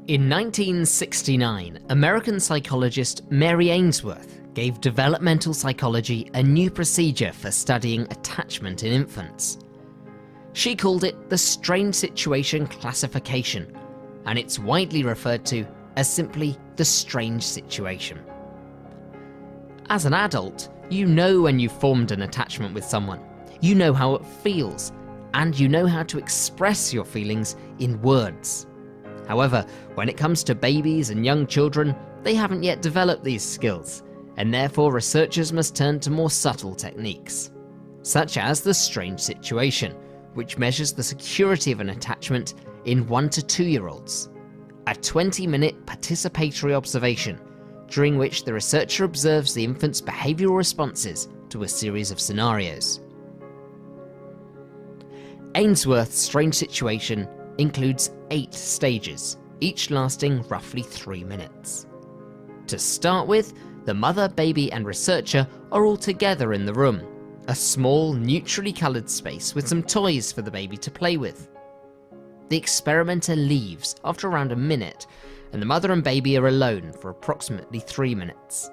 In 1969, American psychologist Mary Ainsworth gave developmental psychology a new procedure for studying attachment in infants. She called it the strange situation classification, and it's widely referred to as simply the strange situation. As an adult, you know when you've formed an attachment with someone, you know how it feels, and you know how to express your feelings in words. However, when it comes to babies and young children, they haven't yet developed these skills, and therefore researchers must turn to more subtle techniques, such as the strange situation, which measures the security of an attachment in 1 to 2-year-olds. A 20-minute participatory observation, during which the researcher observes the infant's behavioural responses to a series of scenarios. Ainsworth's strange situation includes 8 stages, each lasting roughly 3 minutes. To start with, the mother, baby and researcher are all together in the room, a small, neutrally coloured space with some toys for the baby to play with. The experimenter leaves after around a minute, and the mother and baby are alone for approximately 3 minutes.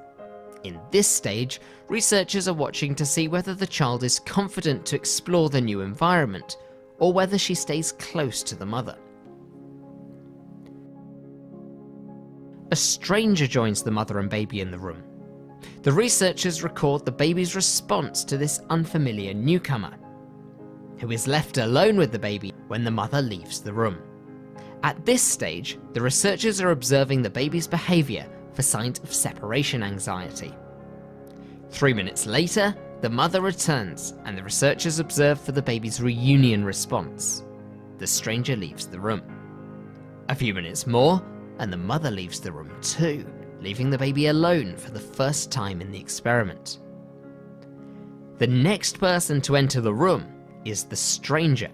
In this stage, researchers are watching to see whether the child is confident to explore the new environment, or whether she stays close to the mother. A stranger joins the mother and baby in the room. The researchers record the baby's response to this unfamiliar newcomer, who is left alone with the baby when the mother leaves the room. At this stage, the researchers are observing the baby's behaviour for signs of separation anxiety. 3 minutes later, the mother returns and the researchers observe for the baby's reunion response. The stranger leaves the room. A few minutes more, and the mother leaves the room too, leaving the baby alone for the first time in the experiment. The next person to enter the room is the stranger,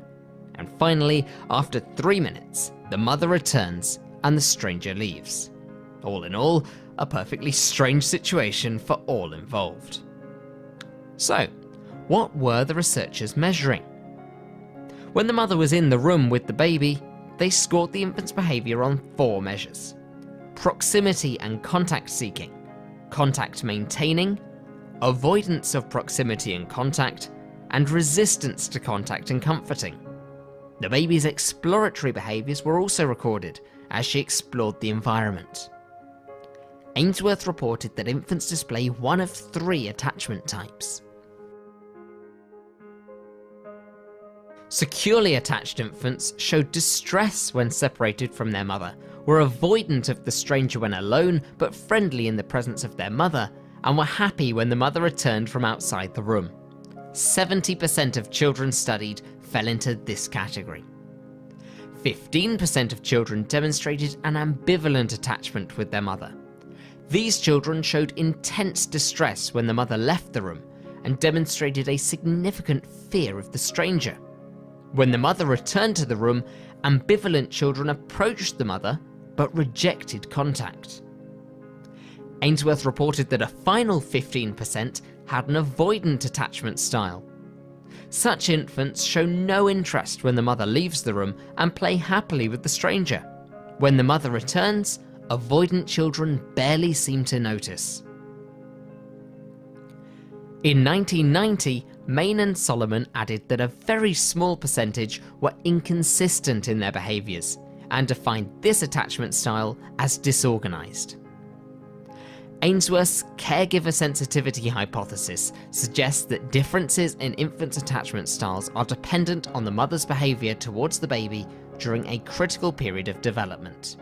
and finally, after 3 minutes, the mother returns and the stranger leaves. All in all, a perfectly strange situation for all involved. So, what were the researchers measuring? When the mother was in the room with the baby, they scored the infant's behaviour on 4 measures: proximity and contact seeking, contact maintaining, avoidance of proximity and contact, and resistance to contact and comforting. The baby's exploratory behaviours were also recorded as she explored the environment. Ainsworth reported that infants display one of 3 attachment types. Securely attached infants showed distress when separated from their mother, were avoidant of the stranger when alone but friendly in the presence of their mother, and were happy when the mother returned from outside the room. 70% of children studied fell into this category. 15% of children demonstrated an ambivalent attachment with their mother. These children showed intense distress when the mother left the room and demonstrated a significant fear of the stranger. When the mother returned to the room, ambivalent children approached the mother but rejected contact. Ainsworth reported that a final 15% had an avoidant attachment style. Such infants show no interest when the mother leaves the room and play happily with the stranger. When the mother returns, avoidant children barely seem to notice. In 1990, Main and Solomon added that a very small percentage were inconsistent in their behaviours and defined this attachment style as disorganised. Ainsworth's caregiver sensitivity hypothesis suggests that differences in infants' attachment styles are dependent on the mother's behaviour towards the baby during a critical period of development.